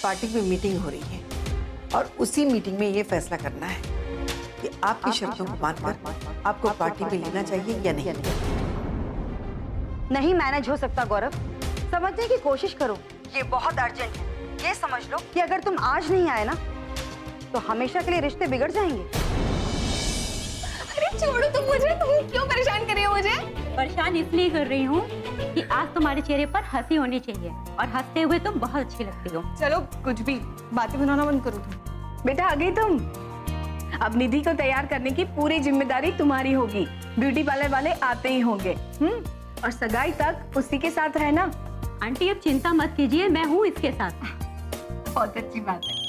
Party में meeting हो रही है और उसी मीटिंग में ये फैसला करना है कि आपकी शर्तों को मानकर आपको पार्टी में लेना चाहिए या नहीं। नहीं मैनेज हो सकता गौरव, समझने की कोशिश करो, ये बहुत अर्जेंट है। ये समझ लो कि अगर तुम आज नहीं आए ना तो हमेशा के लिए रिश्ते बिगड़ जाएंगे। अरे छोड़ो तुम मुझे, तुम क्यों परेशान कर रही हो मुझे? परेशान इसलिए कर रही हूँ कि आज तुम्हारे चेहरे पर हंसी होनी चाहिए और हंसते हुए तुम बहुत अच्छी लगती हो। चलो कुछ भी बातें बनाना बंद करो तुम। बेटा आ गई तुम। अब निधि को तैयार करने की पूरी जिम्मेदारी तुम्हारी होगी। ब्यूटी पार्लर वाले आते ही होंगे। और सगाई तक उसी के साथ रहना। आंटी अब चिंता मत कीजिए, मैं हूँ इसके साथ। बहुत अच्छी बात है।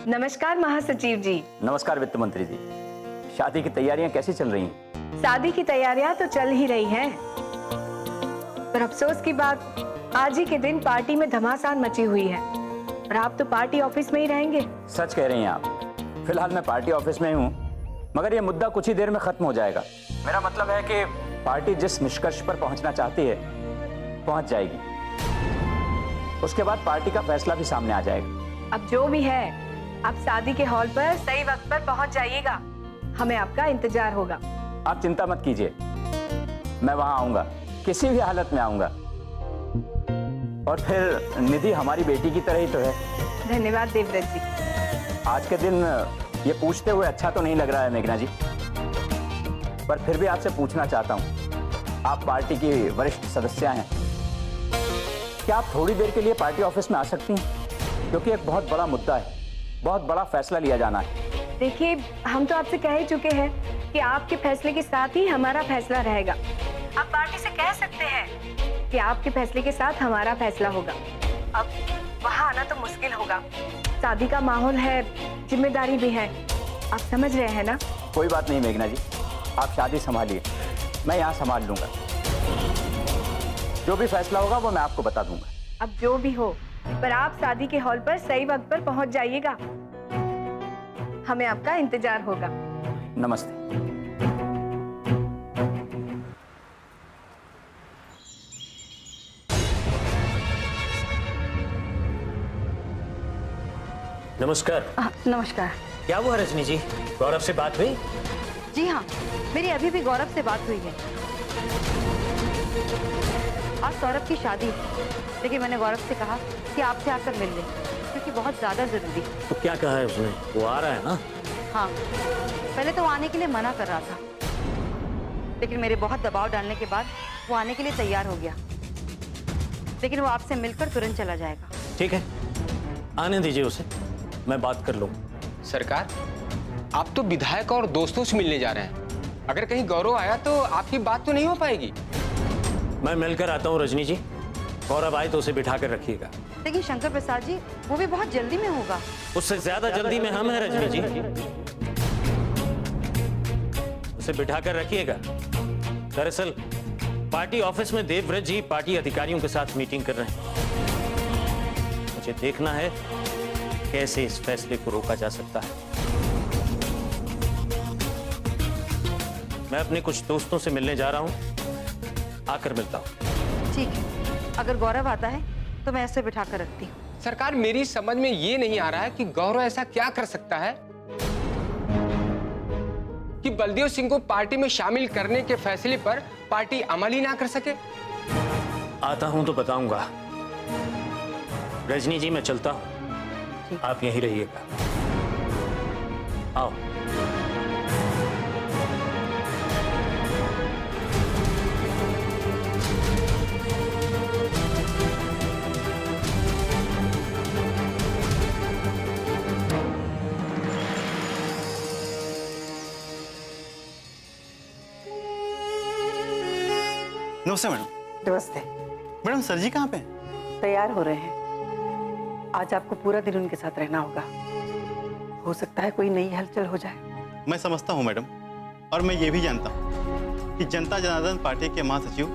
नमस्कार महासचिव जी। नमस्कार वित्त मंत्री जी। शादी की तैयारियां कैसी चल रही हैं? शादी की तैयारियां तो चल ही रही हैं, पर अफसोस की बात आज ही के दिन पार्टी में घमासान मची हुई है और आप तो पार्टी ऑफिस में ही रहेंगे। सच कह रही हैं आप। फिलहाल मैं पार्टी ऑफिस में ही हूँ, मगर यह मुद्दा कुछ ही देर में खत्म हो जाएगा। मेरा मतलब है कि पार्टी जिस निष्कर्ष पर पहुंचना चाहती है पहुंच जाएगी। उसके बाद पार्टी का फैसला भी सामने आ जाएगा। अब जो भी है, आप शादी के हॉल पर सही वक्त पर पहुंच जाइएगा। हमें आपका इंतजार होगा। आप चिंता मत कीजिए, मैं वहां आऊंगा, किसी भी हालत में आऊंगा। और फिर निधि हमारी बेटी की तरह ही तो है। धन्यवाद देवव्रत जी। आज के दिन ये पूछते हुए अच्छा तो नहीं लग रहा है मेघना जी, पर फिर भी आपसे पूछना चाहता हूं। आप पार्टी की वरिष्ठ सदस्य हैं, क्या आप थोड़ी देर के लिए पार्टी ऑफिस में आ सकती हैं? क्योंकि एक बहुत बड़ा मुद्दा है, बहुत बड़ा फैसला लिया जाना है। देखिए, हम तो आपसे कह ही चुके हैं कि आपके फैसले के साथ ही हमारा फैसला रहेगा। आप पार्टी से कह सकते हैं कि आपके फैसले के साथ हमारा फैसला होगा। अब वहाँ आना तो मुश्किल होगा, शादी का माहौल है, जिम्मेदारी भी है, आप समझ रहे हैं ना? कोई बात नहीं मेघना जी, आप शादी संभालिए, मैं यहाँ संभाल लूंगा। जो भी फैसला होगा वो मैं आपको बता दूंगा। अब जो भी हो, पर आप शादी के हॉल पर सही वक्त पर पहुंच जाइएगा। हमें आपका इंतजार होगा। नमस्ते। नमस्कार। नमस्कार। क्या हुआ रजनी जी, गौरव से बात हुई? जी हाँ, मेरी अभी भी गौरव से बात हुई है। आज सौरभ की शादी, लेकिन मैंने गौरव से कहा कि आपसे आकर मिल लें, क्योंकि बहुत ज्यादा जरूरी। तो क्या कहा है उसने? वो आ रहा है ना? हाँ, पहले तो वो आने के लिए मना कर रहा था, लेकिन मेरे बहुत दबाव डालने के बाद वो आने के लिए तैयार हो गया। लेकिन वो आपसे मिलकर तुरंत चला जाएगा। ठीक है, आने दीजिए उसे, मैं बात कर लूँ। सरकार, आप तो विधायक और दोस्तों से मिलने जा रहे हैं। अगर कहीं गौरव आया तो आपकी बात तो नहीं हो पाएगी। मैं मिलकर आता हूँ रजनी जी, गौरव आए तो उसे बिठा कर रखिएगा। लेकिन शंकर प्रसाद जी, वो भी बहुत जल्दी में होगा। उससे ज्यादा जल्दी में हम हैं रजनी जी, उसे बिठा कर रखिएगा। दरअसल पार्टी ऑफिस में देवव्रत जी पार्टी अधिकारियों के साथ मीटिंग कर रहे हैं। मुझे देखना है कैसे इस फैसले को रोका जा सकता है। मैं अपने कुछ दोस्तों से मिलने जा रहा हूं, आकर मिलता हूं। ठीक है, अगर गौरव आता है तो मैं ऐसे बिठा कर रखती हूँ। सरकार, मेरी समझ में ये नहीं आ रहा है कि गौरव ऐसा क्या कर सकता है कि बलदेव सिंह को पार्टी में शामिल करने के फैसले पर पार्टी अमल ही ना कर सके। आता हूं तो बताऊंगा। रजनी जी मैं चलता हूं, आप यहीं रहिएगा। आओ। नमस्ते मैडम। नमस्ते। मैडम सर जी कहाँ पे हैं? तैयार हो रहे हैं। आज आपको पूरा दिन उनके साथ रहना होगा। हो सकता है कोई नई हलचल हो जाए। मैं समझता हूँ मैडम, और मैं ये भी जानता हूँ कि जनता जनार्दन पार्टी के महासचिव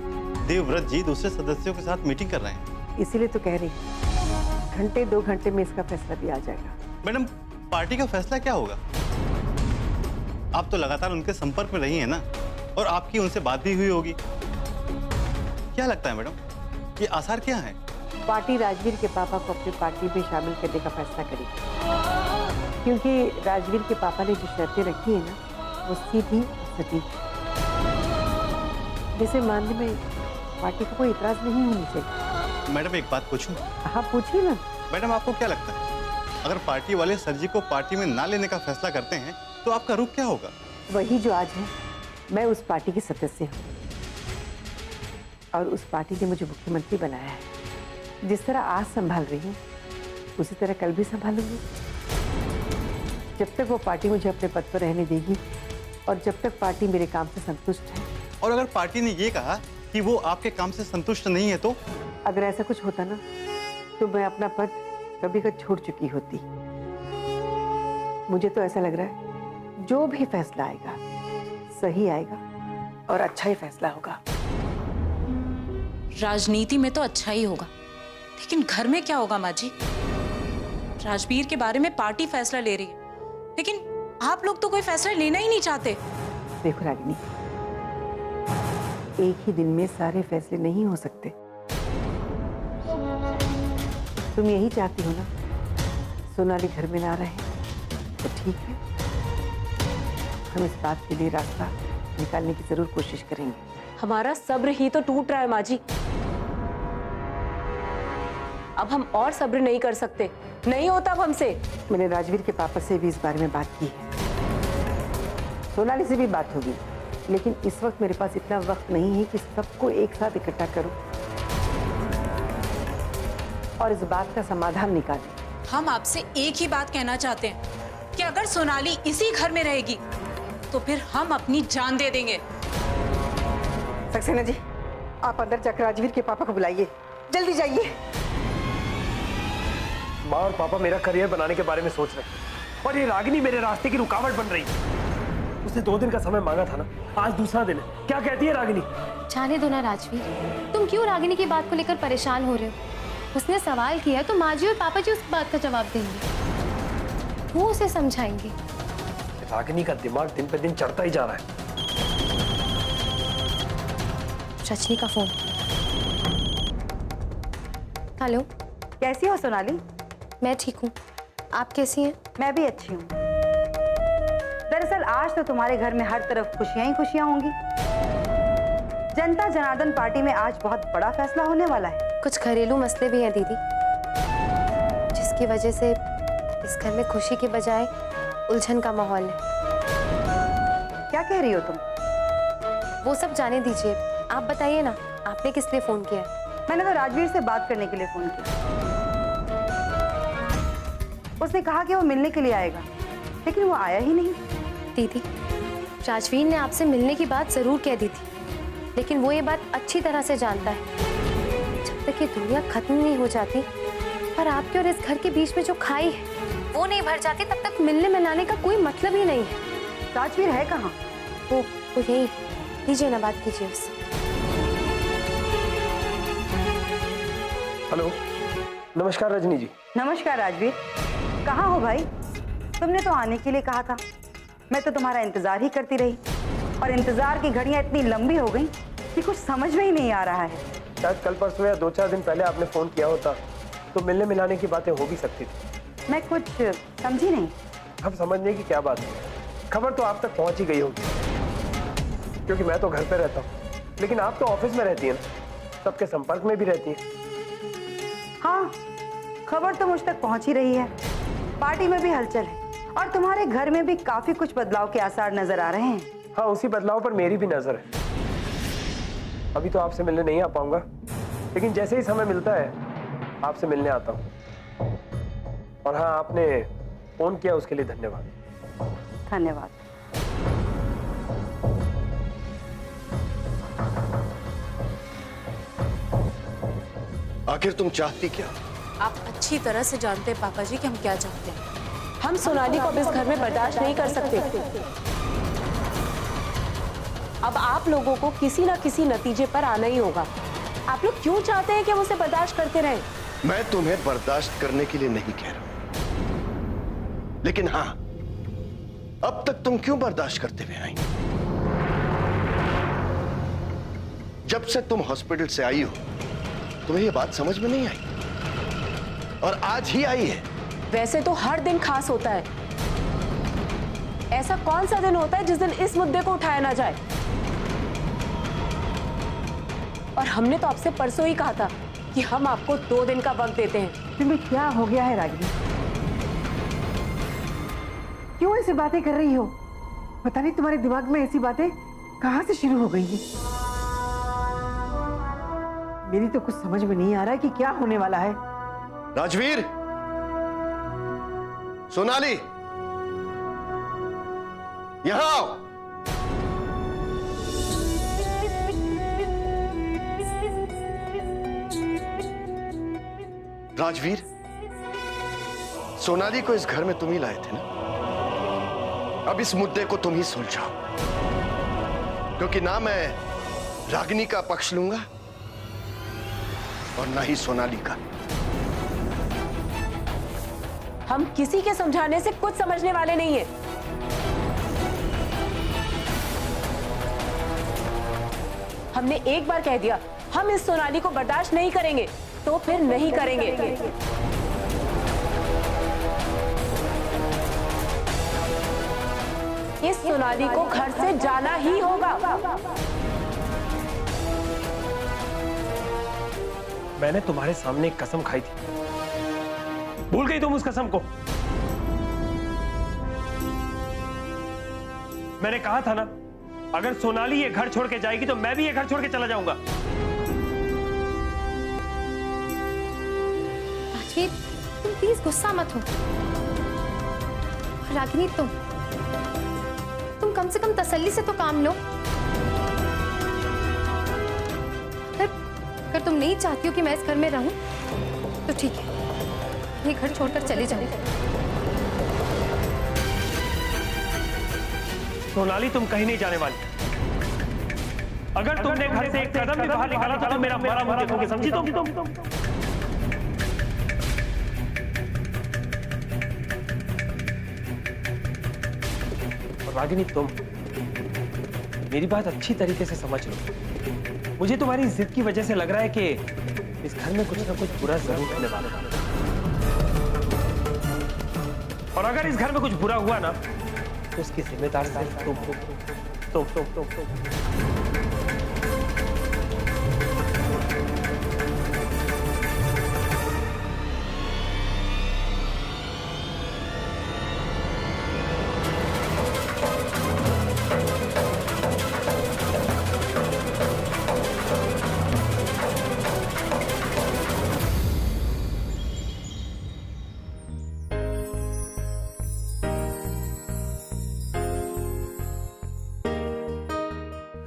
देवव्रत जी दूसरे सदस्यों के साथ मीटिंग कर रहे हैं। इसीलिए तो कह रही हूँ, घंटे 2 घंटे में इसका फैसला भी आ जाएगा। मैडम, पार्टी का फैसला क्या होगा? आप तो लगातार उनके संपर्क में रही हैं ना, और आपकी उनसे बात भी हुई होगी। क्या लगता है मैडम, ये आसार क्या है पार्टी राजवीर के पापा को अपनी पार्टी में शामिल करने का फैसला करेगी, क्योंकि राजवीर के पापा ने जो शर्तें रखी है ना, वो सीधी सटीक, जिसे मानने में पार्टी को कोई इतराज नहीं होनी चाहिए। मैडम एक बात पूछूं? हाँ पूछिए ना। मैडम आपको क्या लगता है, अगर पार्टी वाले सर जी को पार्टी में ना लेने का फैसला करते हैं तो आपका रुख क्या होगा? वही जो आज है, मैं उस पार्टी की सदस्य हूँ और उस पार्टी ने मुझे मुख्यमंत्री बनाया है। जिस तरह आज संभाल रही हूँ उसी तरह कल भी संभालूंगी। जब तक वो पार्टी मुझे अपने पद पर रहने देगी और जब तक पार्टी मेरे काम से संतुष्ट है। और अगर पार्टी ने ये कहा कि वो आपके काम से संतुष्ट नहीं है तो? अगर ऐसा कुछ होता ना तो मैं अपना पद कभी का छोड़ चुकी होती। मुझे तो ऐसा लग रहा है जो भी फैसला आएगा सही आएगा और अच्छा ही फैसला होगा। राजनीति में तो अच्छा ही होगा, लेकिन घर में क्या होगा माँ जी? राजवीर के बारे में पार्टी फैसला ले रही है, लेकिन आप लोग तो कोई फैसला लेना ही नहीं चाहते। देखो रागिनी, एक ही दिन में सारे फैसले नहीं हो सकते। तुम यही चाहती हो ना सोनाली घर में ना रहे, तो ठीक है, हम इस बात के लिए रास्ता निकालने की जरूर कोशिश करेंगे। हमारा सब्र ही तो टूट रहा है माँ जी। अब हम और सब्र नहीं कर सकते, नहीं होता अब हमसे। मैंने राजवीर के पापा से भी इस बारे में बात की है, सोनाली से भी बात होगी, लेकिन इस वक्त मेरे पास इतना वक्त नहीं है कि सबको एक साथ इकट्ठा करूं और इस बात का समाधान निकालें। हम आपसे एक ही बात कहना चाहते हैं कि अगर सोनाली इसी घर में रहेगी तो फिर हम अपनी जान दे देंगे। सक्सेना जी, आप अंदर जाकर राजवीर के पापा को बुलाइए, जल्दी जाइए। माँ और पापा मेरा करियर बनाने के बारे में सोच रहे हैं और ये रागिनी मेरे रास्ते की रुकावट बन रही है। उसने 2 दिन का समय मांगा था ना, आज दूसरा दिन है। क्या कहती है रागिनी? जाने दो ना राजवीर, तुम क्यों रागिनी की बात को लेकर परेशान हो रहे हो? उसने सवाल किया है तो माँ जी और पापा जी उस बात का जवाब देंगे, वो उसे समझाएंगे। रागिनी का दिमाग दिन पे दिन चढ़ता ही जा रहा है। रजनी का फोन। हेलो, कैसी हो सोनाली? मैं ठीक हूँ, आप कैसी हैं? मैं भी अच्छी हूँ। दरअसल आज तो तुम्हारे घर में हर तरफ खुशियां ही खुशियां होंगी। जनता जनार्दन पार्टी में आज बहुत बड़ा फैसला होने वाला है। कुछ घरेलू मसले भी हैं दीदी, जिसकी वजह से इस घर में खुशी के बजाय उलझन का माहौल है। क्या कह रही हो तुम? वो सब जाने दीजिए, आप बताइए ना, आपने किस लिए फोन किया है? मैंने तो राजवीर से बात करने के लिए फोन किया। उसने कहा कि वो मिलने के लिए आएगा, लेकिन वो आया ही नहीं। दीदी, राजवीर ने आपसे मिलने की बात जरूर कह दी थी, लेकिन वो ये बात अच्छी तरह से जानता है, जब तक ये दुनिया खत्म नहीं हो जाती पर आपके और इस घर के बीच में जो खाई है वो नहीं भर जाती, तब तक मिलने मिलाने का कोई मतलब ही नहीं है। राजवीर है कहाँ? वो यही, लीजिए ना, बात कीजिए उससे। हेलो, नमस्कार रजनी जी। नमस्कार राजवीर, कहाँ हो भाई? तुमने तो आने के लिए कहा था, मैं तो तुम्हारा इंतजार ही करती रही और इंतजार की घड़ियां इतनी लंबी हो गई कि कुछ समझ में ही नहीं आ रहा है। शायद कल परसों या 2-4 दिन पहले आपने फोन किया होता तो मिलने मिलाने की बातें हो भी सकती थी। मैं कुछ समझी नहीं। अब समझने की क्या बात है, खबर तो आप तक पहुंच ही गई होगी, क्योंकि मैं तो घर पे रहता हूँ, लेकिन आप तो ऑफिस में रहती है ना, सबके संपर्क में भी रहती है। हाँ, खबर तो मुझ तक पहुंच ही रही है। पार्टी में भी हलचल है और तुम्हारे घर में भी काफी कुछ बदलाव के आसार नजर आ रहे हैं। हाँ, उसी बदलाव पर मेरी भी नजर है। अभी तो आपसे मिलने नहीं आ पाऊंगा, लेकिन जैसे ही समय मिलता है आपसे मिलने आता हूँ। और हाँ, आपने फोन किया उसके लिए धन्यवाद। धन्यवाद। आखिर तुम चाहती क्या? आप अच्छी तरह से जानते हैं पापा जी कि हम क्या चाहते हैं। हम सोनाली को अब इस घर में बर्दाश्त नहीं कर सकते। अब आप लोगों को किसी ना किसी नतीजे पर आना ही होगा। आप लोग क्यों चाहते हैं कि हम उसे बर्दाश्त करते रहें? मैं तुम्हें बर्दाश्त करने के लिए नहीं कह रहा, लेकिन हाँ, अब तक तुम क्यों बर्दाश्त करते हुए आई? जब से तुम हॉस्पिटल से आई हो तुम्हें ये बात समझ में नहीं आई और आज ही आई है। वैसे तो हर दिन खास होता है, ऐसा कौन सा दिन होता है जिस दिन इस मुद्दे को उठाया ना जाए? और हमने तो आपसे परसों ही कहा था कि हम आपको 2 दिन का वक्त देते हैं। तुम्हें क्या हो गया है रागिनी? क्यों ऐसी बातें कर रही हो? पता नहीं तुम्हारे दिमाग में ऐसी बातें कहां से शुरू हो गई है। मेरी तो कुछ समझ में नहीं आ रहा है कि क्या होने वाला है। राजवीर, सोनाली, यहां आओ। राजवीर, सोनाली को इस घर में तुम ही लाए थे ना? अब इस मुद्दे को तुम ही सुलझाओ, क्योंकि ना मैं रागिनी का पक्ष लूंगा और ना ही सोनाली का। हम किसी के समझाने से कुछ समझने वाले नहीं हैं। हमने एक बार कह दिया हम इस सोनाली को बर्दाश्त नहीं करेंगे, तो फिर नहीं करेंगे। इस सोनाली को घर से जाना ही होगा। मैंने तुम्हारे सामने एक कसम खाई थी, भूल गई तुम उस कसम को? मैंने कहा था ना, अगर सोनाली ये घर छोड़ के जाएगी तो मैं भी ये घर छोड़ के चला जाऊंगा। राजवीर, तुम प्लीज गुस्सा मत हो। रागिनी, तुम कम से कम तसल्ली से तो काम लो। अगर तुम नहीं चाहती हो कि मैं इस घर में रहूं, तो ठीक है, ये घर छोड़कर चले जाओ। सोनाली, तुम कहीं नहीं जाने वाली। अगर तुमने घर से एक कदम भी बाहर निकाला तो मेरा मरा मुंह देखोगे, समझी तुम? रागिनी, तुम मेरी बात अच्छी तरीके से समझ लो। मुझे तुम्हारी जिद की वजह से लग रहा है कि इस घर में कुछ ना कुछ बुरा जरूर होने वाला है। और अगर इस घर में कुछ बुरा हुआ ना, तो उसकी जिम्मेदार सिर्फ तुम।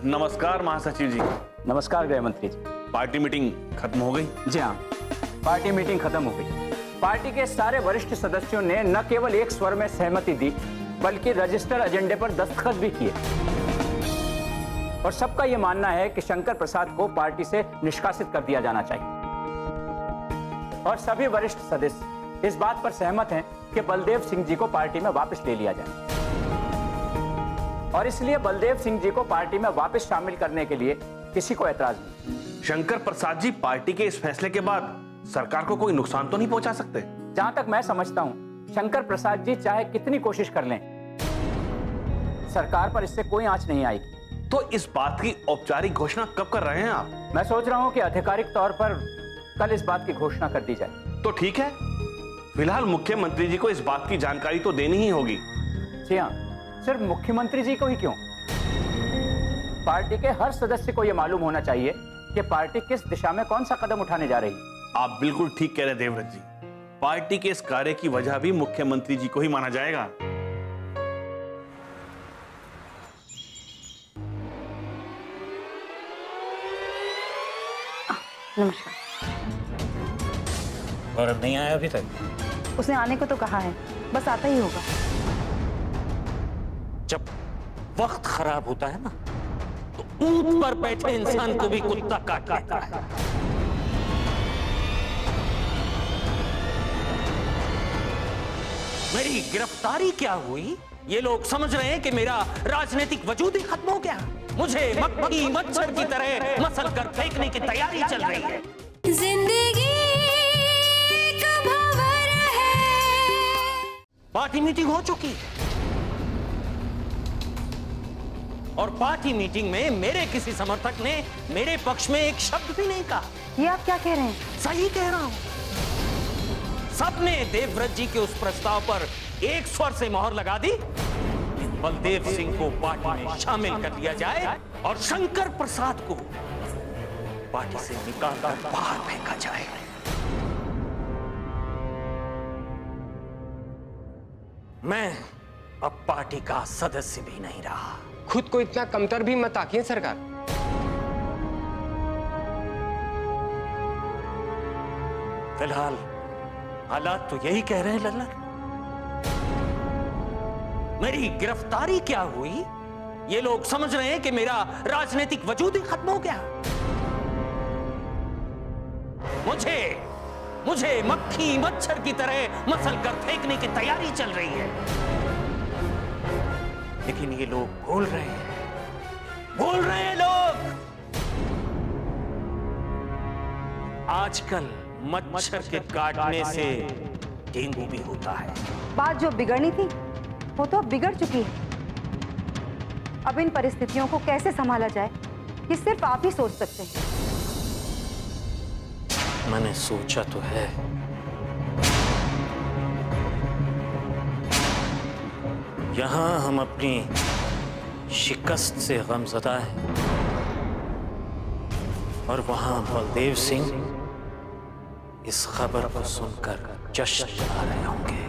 नमस्कार महासचिव जी। नमस्कार गृह मंत्री जी। पार्टी मीटिंग खत्म हो गई? जी हाँ, पार्टी मीटिंग खत्म हो गई। पार्टी के सारे वरिष्ठ सदस्यों ने न केवल एक स्वर में सहमति दी, बल्कि रजिस्टर एजेंडे पर दस्तखत भी किए। और सबका यह मानना है कि शंकर प्रसाद को पार्टी से निष्कासित कर दिया जाना चाहिए। और सभी वरिष्ठ सदस्य इस बात पर सहमत हैं कि बलदेव सिंह जी को पार्टी में वापस ले लिया जाए। और इसलिए बलदेव सिंह जी को पार्टी में वापस शामिल करने के लिए किसी को ऐतराज नहीं। शंकर प्रसाद जी पार्टी के इस फैसले के बाद सरकार को कोई नुकसान तो नहीं पहुंचा सकते? जहां तक मैं समझता हूं, शंकर प्रसाद जी चाहे कितनी कोशिश कर लें, सरकार पर इससे कोई आंच नहीं आएगी। तो इस बात की औपचारिक घोषणा कब कर रहे हैं आप? मैं सोच रहा हूं कि आधिकारिक तौर पर कल इस बात की घोषणा कर दी जाए। तो ठीक है, फिलहाल मुख्यमंत्री जी को इस बात की जानकारी तो देनी ही होगी। जी हाँ, सिर्फ मुख्यमंत्री जी को ही क्यों, पार्टी के हर सदस्य को यह मालूम होना चाहिए कि पार्टी किस दिशा में कौन सा कदम उठाने जा रही है। आप बिल्कुल ठीक कह रहे देवव्रत जी। पार्टी के इस कार्य की वजह भी मुख्यमंत्री जी को ही माना जाएगा। नमस्कार। गौरव नहीं आया अभी तक? उसने आने को तो कहा है, बस आता ही होगा। जब वक्त खराब होता है ना, तो ऊंट पर बैठे इंसान को भी कुत्ता काट लेता है। मेरी गिरफ्तारी क्या हुई, ये लोग समझ रहे हैं कि मेरा राजनीतिक वजूद ही खत्म हो गया। मुझे मक्खी मच्छर की तरह मसल कर फेंकने की तैयारी चल रही है। पार्टी मीटिंग हो चुकी है और पार्टी मीटिंग में मेरे किसी समर्थक ने मेरे पक्ष में एक शब्द भी नहीं कहा। ये आप क्या कह रहे हैं? सही कह रहा हूं। सबने देवव्रत जी के उस प्रस्ताव पर एक स्वर से मोहर लगा दी कि बलदेव सिंह को पार्टी में शामिल कर लिया जाए और शंकर प्रसाद को पार्टी से निकालकर बाहर फेंका जाए। मैं अब पार्टी का सदस्य भी नहीं रहा। खुद को इतना कमतर भी मत आंकिए सरकार। फिलहाल हालात तो यही कह रहे हैं लल्ला। मेरी गिरफ्तारी क्या हुई, ये लोग समझ रहे हैं कि मेरा राजनीतिक वजूद ही खत्म हो गया। मुझे मक्खी मच्छर की तरह मसल कर फेंकने की तैयारी चल रही है। लेकिन ये लोग भूल रहे हैं लोग। आजकल मच्छर के काटने से डेंगू भी होता है। बात जो बिगड़नी थी वो तो अब बिगड़ चुकी है। अब इन परिस्थितियों को कैसे संभाला जाए ये सिर्फ आप ही सोच सकते हैं। मैंने सोचा तो है। यहां हम अपनी शिकस्त से गमज़दा हैं और वहां बलदेव सिंह इस खबर को सुनकर जश्न मना रहे होंगे।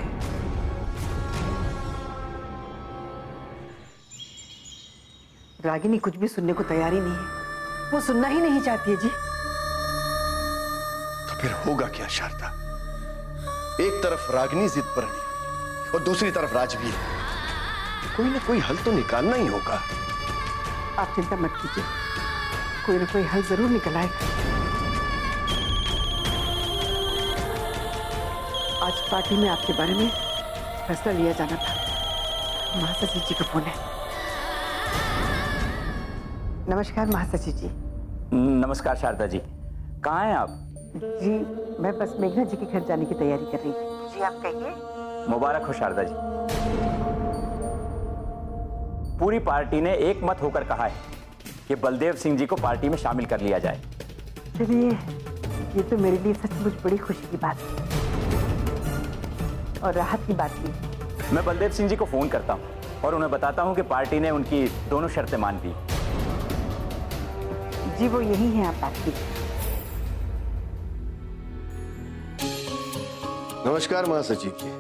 रागिनी कुछ भी सुनने को तैयार ही नहीं है, वो सुनना ही नहीं चाहती है जी। तो फिर होगा क्या शारदा? एक तरफ रागिनी जिद पर अड़ी और दूसरी तरफ राजवीर। कोई ना कोई हल तो निकालना ही होगा। आप चिंता मत कीजिए, कोई ना कोई हल जरूर निकल आएगा। आज पार्टी में आपके बारे में फैसला लिया जाना था। महासचिव जी का फोन है। नमस्कार महासचिव जी। नमस्कार शारदा जी, कहाँ हैं आप? जी मैं बस मेघना जी के घर जाने की तैयारी कर रही थी। जी आप कहिए। मुबारक हो शारदा जी। पूरी पार्टी ने एक मत होकर कहा है कि बलदेव सिंह जी को पार्टी में शामिल कर लिया जाए। चलिए, ये तो मेरे लिए सचमुच बड़ी खुशी की बात है और राहत की बात भी। मैं बलदेव सिंह जी को फोन करता हूँ और उन्हें बताता हूँ कि पार्टी ने उनकी दोनों शर्तें मान ली। जी वो यही है आप बात कीजिए। नमस्कार महासचिव जी।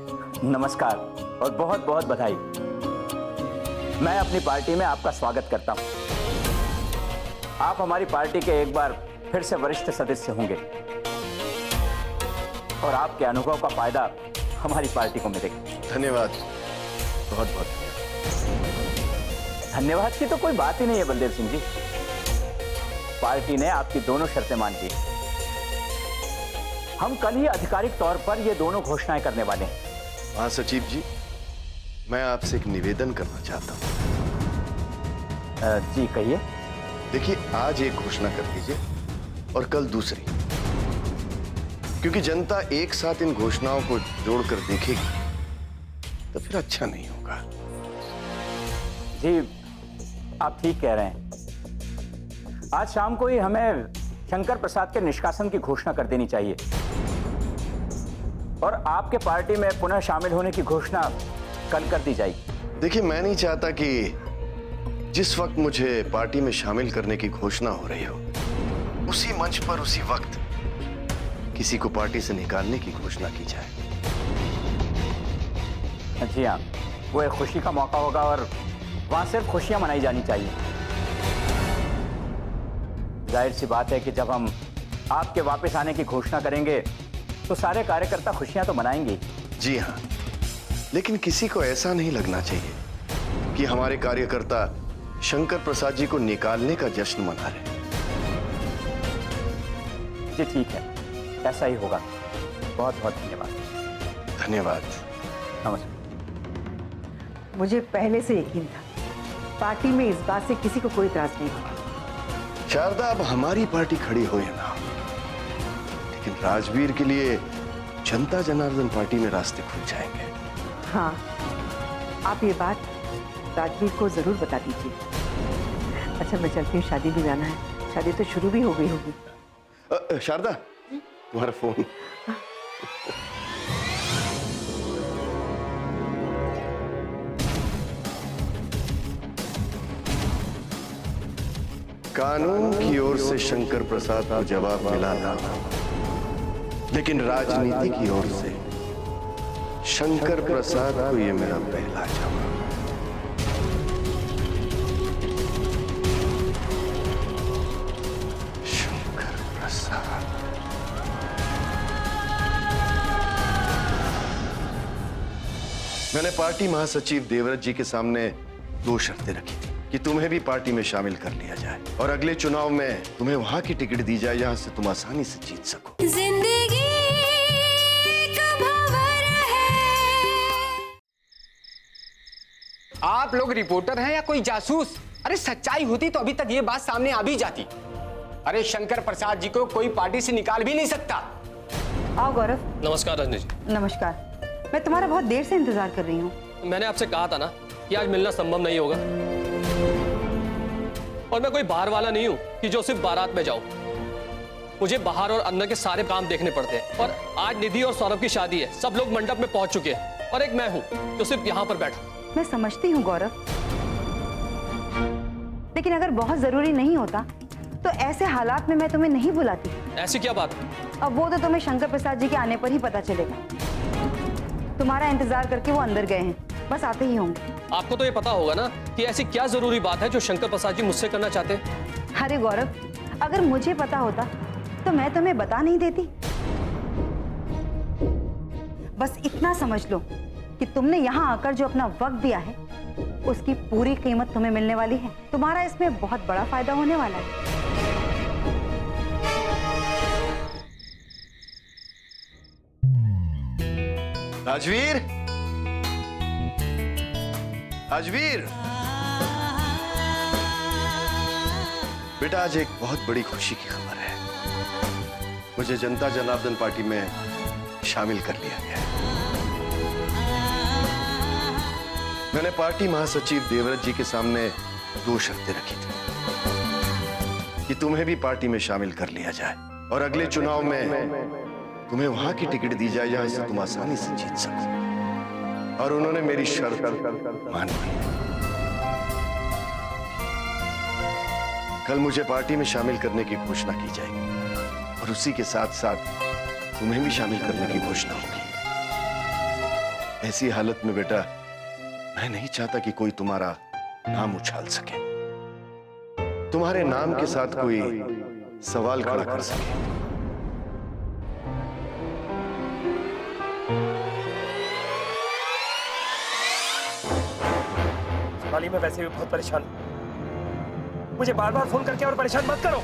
नमस्कार और बहुत बहुत बधाई। मैं अपनी पार्टी में आपका स्वागत करता हूं। आप हमारी पार्टी के एक बार फिर से वरिष्ठ सदस्य होंगे और आपके अनुभव का फायदा हमारी पार्टी को मिलेगा। धन्यवाद, बहुत बहुत धन्यवाद की तो कोई बात ही नहीं है बलदेव सिंह जी। पार्टी ने आपकी दोनों शर्तें मान ली। हम कल ही आधिकारिक तौर पर ये दोनों घोषणाएं करने वाले हैं। महासचिव जी, मैं आपसे एक निवेदन करना चाहता हूं। जी कहिए। देखिए, आज एक घोषणा कर दीजिए और कल दूसरी, क्योंकि जनता एक साथ इन घोषणाओं को जोड़कर देखेगी तो फिर अच्छा नहीं होगा। जी आप ठीक कह रहे हैं। आज शाम को ही हमें शंकर प्रसाद के निष्कासन की घोषणा कर देनी चाहिए और आपके पार्टी में पुनः शामिल होने की घोषणा कल कर दी जाएगी। देखिए, मैं नहीं चाहता कि जिस वक्त मुझे पार्टी में शामिल करने की घोषणा हो रही हो उसी मंच पर उसी वक्त किसी को पार्टी से निकालने की घोषणा की जाए। जी हाँ, वो एक खुशी का मौका होगा और वहां सिर्फ खुशियां मनाई जानी चाहिए। जाहिर सी बात है कि जब हम आपके वापस आने की घोषणा करेंगे तो सारे कार्यकर्ता खुशियां तो मनाएंगे। जी हाँ, लेकिन किसी को ऐसा नहीं लगना चाहिए कि हमारे कार्यकर्ता शंकर प्रसाद जी को निकालने का जश्न मना रहे। जी ठीक है, ऐसा ही होगा। बहुत बहुत धन्यवाद। धन्यवाद। नमस्कार। मुझे पहले से यकीन था पार्टी में इस बात से किसी को कोई इतराज नहीं होगा। शारदा, अब हमारी पार्टी खड़ी हो या ना, लेकिन राजवीर के लिए जनता जनार्दन पार्टी में रास्ते खुल जाएंगे। हाँ, आप ये बात राजवीर को जरूर बता दीजिए। अच्छा, मैं चलती हूँ, शादी भी जाना है। शादी तो शुरू भी हो गई होगी। शारदा, तुम्हारा फोन। कानून की ओर से शंकर प्रसाद को जवाब मिला था, लेकिन राजनीति की ओर से शंकर प्रसाद को यह मेरा पहला जवाब। शंकर प्रसाद। मैंने पार्टी महासचिव देवव्रत जी के सामने 2 शर्तें रखी थी कि तुम्हें भी पार्टी में शामिल कर लिया जाए और अगले चुनाव में तुम्हें वहां की टिकट दी जाए जहां से तुम आसानी से जीत सको। जिंदगी का भंवर है। आप लोग रिपोर्टर हैं या कोई जासूस? अरे सच्चाई होती तो अभी तक ये बात सामने आ भी जाती। अरे शंकर प्रसाद जी को कोई पार्टी से निकाल भी नहीं सकता। आओ गौरव। नमस्कार रजनी जी। नमस्कार। मैं तुम्हारा बहुत देर से इंतजार कर रही हूँ। मैंने आपसे कहा था ना कि आज मिलना संभव नहीं होगा, और मैं कोई बाहर वाला नहीं हूं कि जो सिर्फ बारात में जाऊं। मुझे बाहर और अंदर के सारे काम देखने पड़ते हैं। और आज निधि और सौरभ की शादी है, सब लोग मंडप में पहुंच चुके हैं और एक मैं हूं जो सिर्फ यहां पर बैठा। मैं समझती हूँ गौरव, लेकिन अगर बहुत जरूरी नहीं होता तो ऐसे हालात में मैं तुम्हें नहीं बुलाती। ऐसी क्या बात? अब वो तो तुम्हें शंकर प्रसाद जी के आने पर ही पता चलेगा। तुम्हारा इंतजार करके वो अंदर गए हैं, बस आते ही होंगे। आपको तो ये पता होगा ना कि ऐसी क्या जरूरी बात है जो शंकर प्रसाद जी मुझसे करना चाहते हैं। अरे गौरव, अगर मुझे पता होता तो मैं तुम्हें बता नहीं देती। बस इतना समझ लो कि तुमने यहाँ आकर जो अपना वक्त दिया है उसकी पूरी कीमत तुम्हें मिलने वाली है। तुम्हारा इसमें बहुत बड़ा फायदा होने वाला है। राजवीर, राजवीर, बेटा आज एक बहुत बड़ी खुशी की खबर है। मुझे जनता जनार्दन पार्टी में शामिल कर लिया गया है। मैंने पार्टी महासचिव देवव्रत जी के सामने 2 शर्तें रखी थी कि तुम्हें भी पार्टी में शामिल कर लिया जाए और अगले चुनाव में तुम्हें वहां की टिकट दी जाए जहां से तुम आसानी से जीत सको। और उन्होंने मेरी शर्त मान ली। कल मुझे पार्टी में शामिल करने की घोषणा की जाएगी और उसी के साथ साथ तुम्हें भी शामिल करने की घोषणा होगी। ऐसी हालत में बेटा मैं नहीं चाहता कि कोई तुम्हारा नाम उछाल सके, तुम्हारे नाम के साथ कोई सवाल खड़ा कर सके। वाली मैं वैसे भी बहुत परेशान हूं। मुझे बार बार फोन करके और परेशान मत करो।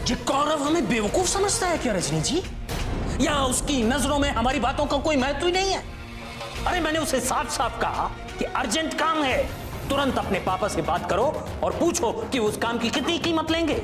ये गौरव हमें बेवकूफ समझता है क्या रजनी जी? या उसकी नजरों में हमारी बातों का कोई महत्व ही नहीं है? अरे मैंने उसे साफ साफ कहा कि अर्जेंट काम है, तुरंत अपने पापा से बात करो और पूछो कि उस काम की कितनी कीमत लेंगे।